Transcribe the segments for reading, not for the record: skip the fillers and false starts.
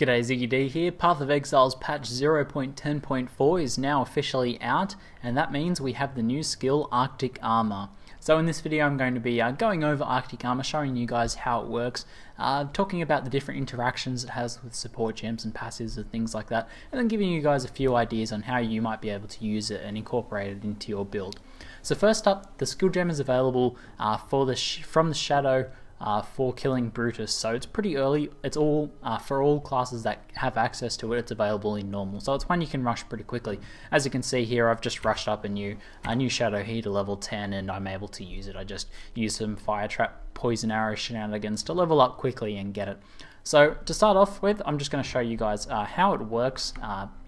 G'day, ZiggyD here. Path of Exile's patch 0.10.4 is now officially out, and that means we have the new skill Arctic Armour. So in this video I'm going to be going over Arctic Armour, showing you guys how it works, talking about the different interactions it has with support gems and passives and things like that, and then giving you guys a few ideas on how you might be able to use it and incorporate it into your build. So first up, the skill gem is available from the shadow for killing Brutus, so it's pretty early. It's all for all classes that have access to it. It's available in normal, so it's one you can rush pretty quickly. As you can see here, I've just rushed up a new shadow here to level 10, and I'm able to use it. I just use some fire trap, poison arrow shenanigans to level up quickly and get it. So to start off with, I'm just going to show you guys how it works,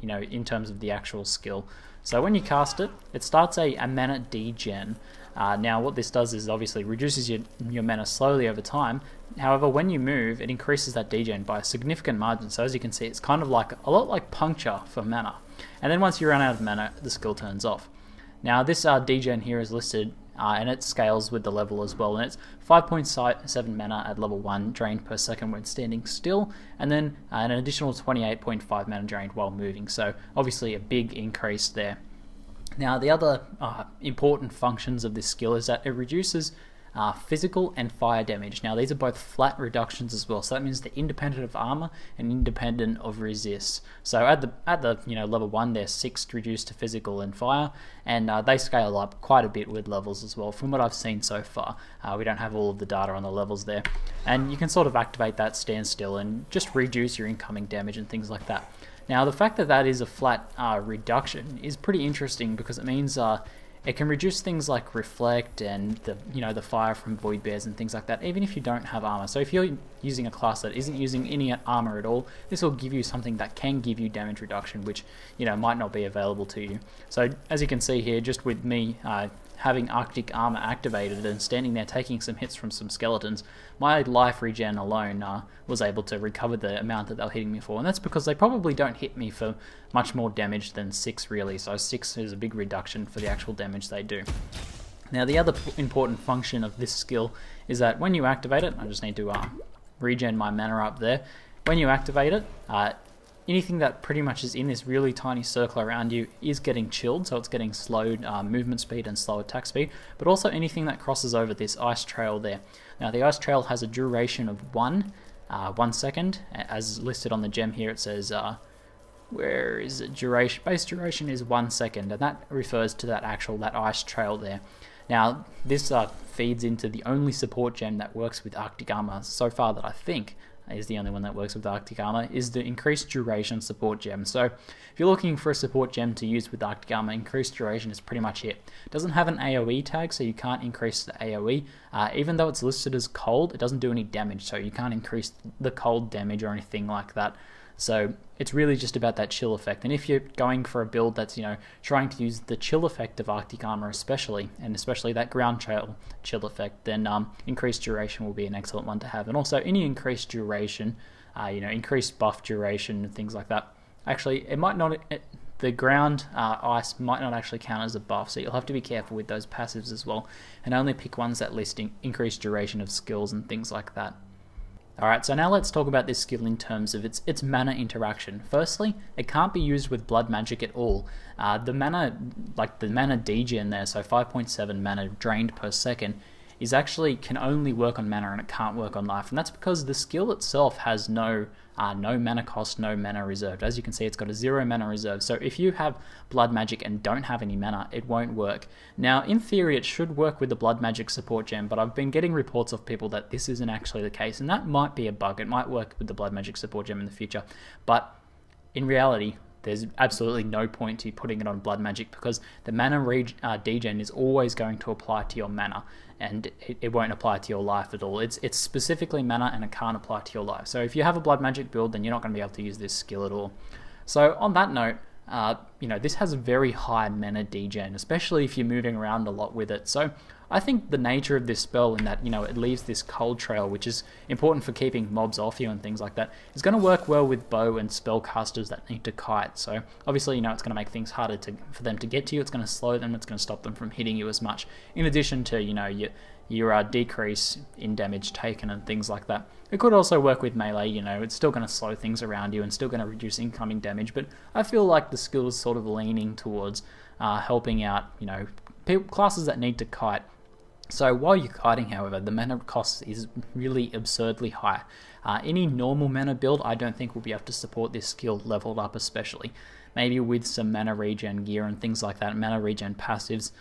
in terms of the actual skill. So when you cast it, it starts a mana degen. Now what this does is obviously reduces your mana slowly over time. However, when you move, it increases that degen by a significant margin. So as you can see, it's kind of like a lot like puncture for mana. And then once you run out of mana, the skill turns off. Now this degen here is listed, and it scales with the level as well. And it's 5.7 mana at level 1 drained per second when standing still, and then an additional 28.5 mana drained while moving. So obviously a big increase there. Now the other important functions of this skill is that it reduces physical and fire damage. Now these are both flat reductions as well, so that means they're independent of armor and independent of resist. So at the level 1, they're 6 reduced to physical and fire, and they scale up quite a bit with levels as well. From what I've seen so far, we don't have all of the data on the levels there, and you can sort of activate that standstill and just reduce your incoming damage and things like that. Now the fact that that is a flat reduction is pretty interesting, because it means it can reduce things like reflect and the fire from void bears and things like that, even if you don't have armor. So if you're using a class that isn't using any armor at all, this will give you something that can give you damage reduction, which might not be available to you. So as you can see here, just with me having Arctic Armour activated and standing there taking some hits from some skeletons, my life regen alone was able to recover the amount that they were hitting me for, and that's because they probably don't hit me for much more damage than 6 really, so 6 is a big reduction for the actual damage they do. Now the other important function of this skill is that when you activate it, I just need to regen my mana up there. When you activate it, anything that pretty much is in this really tiny circle around you is getting chilled, so it's getting slowed movement speed and slow attack speed, but also anything that crosses over this ice trail there. Now the ice trail has a duration of 1 second, as listed on the gem here. It says, where is it? Duration, base duration is 1 second, and that refers to that ice trail there. Now this feeds into the only support gem that works with Arctic Armour so far that I think is the only one that works with Arctic Armour, is the increased duration support gem. So if you're looking for a support gem to use with Arctic Armour, increased duration is pretty much it. It doesn't have an AoE tag, so you can't increase the AoE. Even though it's listed as cold, it doesn't do any damage, so you can't increase the cold damage or anything like that. So it's really just about that chill effect. And if you're going for a build that's trying to use the chill effect of Arctic Armour especially that ground chill effect, then increased duration will be an excellent one to have. And also any increased duration, increased buff duration and things like that. Actually, it might not. The ground ice might not actually count as a buff, so you'll have to be careful with those passives as well, and only pick ones that list increased duration of skills and things like that. Alright, so now let's talk about this skill in terms of its mana interaction. Firstly, it can't be used with blood magic at all. The mana degen there, so 5.7 mana drained per second, can only work on mana, and it can't work on life, and that's because the skill itself has no mana cost, no mana reserved. As you can see, it's got a 0 mana reserve, so if you have blood magic and don't have any mana, it won't work. Now in theory it should work with the blood magic support gem, but I've been getting reports of people that this isn't actually the case, and that might be a bug. It might work with the blood magic support gem in the future, but in reality there's absolutely no point to putting it on blood magic, because the mana degen is always going to apply to your mana, and it won't apply to your life at all. It's specifically mana, and it can't apply to your life. So if you have a blood magic build, then you're not going to be able to use this skill at all. So on that note, this has a very high mana degen, especially if you're moving around a lot with it. So I think the nature of this spell, in that it leaves this cold trail, which is important for keeping mobs off you and things like that, is going to work well with bow and spellcasters that need to kite. So obviously it's going to make things harder for them to get to you. It's going to slow them. It's going to stop them from hitting you as much. In addition to your decrease in damage taken and things like that. It could also work with melee, you know, it's still going to slow things around you and still going to reduce incoming damage, but I feel like the skill is sort of leaning towards helping out, you know, classes that need to kite. So while you're kiting, however, the mana cost is really absurdly high. Any normal mana build, I don't think will be able to support this skill leveled up especially. Maybe with some mana regen gear and things like that, mana regen passives,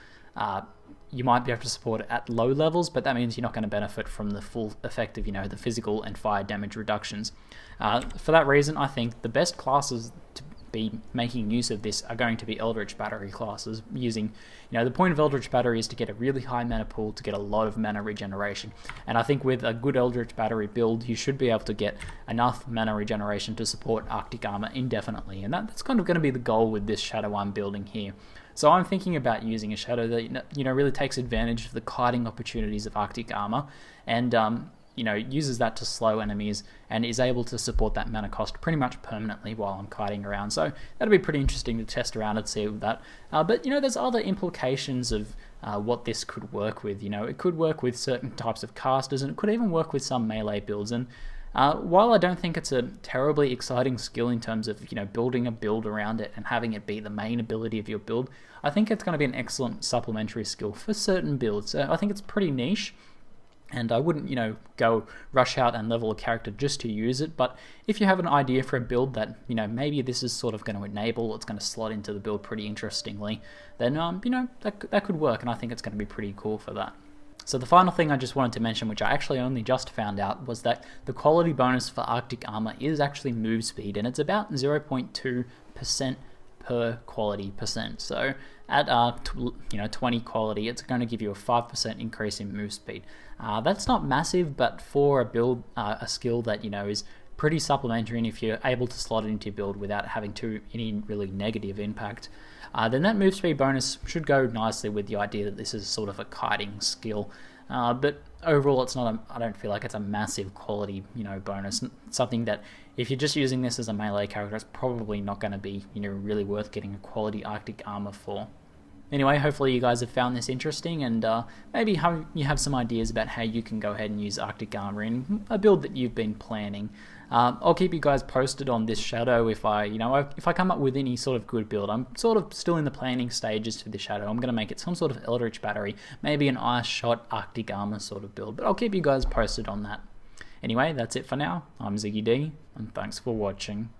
you might be able to support it at low levels, but that means you're not going to benefit from the full effect of, you know, the physical and fire damage reductions. For that reason, I think the best classes to be making use of this are going to be Eldritch Battery classes, using, you know, the point of Eldritch Battery is to get a really high mana pool to get a lot of mana regeneration, and I think with a good Eldritch Battery build you should be able to get enough mana regeneration to support Arctic Armour indefinitely, and that's kind of going to be the goal with this shadow I'm building here. So I'm thinking about using a shadow that, you know, really takes advantage of the kiting opportunities of Arctic Armour, and you know, uses that to slow enemies and is able to support that mana cost pretty much permanently while I'm kiting around. So that'll be pretty interesting to test around and see with that. But, you know, there's other implications of what this could work with. You know, it could work with certain types of casters, and it could even work with some melee builds. And while I don't think it's a terribly exciting skill in terms of, you know, building a build around it and having it be the main ability of your build, I think it's going to be an excellent supplementary skill for certain builds. I think it's pretty niche, and I wouldn't, you know, go rush out and level a character just to use it, but if you have an idea for a build that, you know, maybe this is sort of going to enable, it's going to slot into the build pretty interestingly, then, you know, that could work, and I think it's going to be pretty cool for that. So the final thing I just wanted to mention, which I actually only just found out, was that the quality bonus for Arctic Armour is actually move speed, and it's about 0.2% per quality percent. So at you know, 20 quality, it's going to give you a 5% increase in move speed. That's not massive, but for a build, a skill that, you know, is pretty supplementary, and if you're able to slot it into your build without having any really negative impact, then that move speed bonus should go nicely with the idea that this is sort of a kiting skill. But overall, it's not. I don't feel like it's a massive quality, you know, bonus. Something that if you're just using this as a melee character, it's probably not going to be, you know, really worth getting a quality Arctic Armour for. Anyway, hopefully you guys have found this interesting, and maybe you have some ideas about how you can go ahead and use Arctic Armour in a build that you've been planning. I'll keep you guys posted on this shadow if I come up with any sort of good build. I'm sort of still in the planning stages for the shadow. I'm going to make it some sort of Eldritch Battery, maybe an Ice Shot Arctic Armour sort of build, but I'll keep you guys posted on that. Anyway, that's it for now. I'm ZiggyD, and thanks for watching.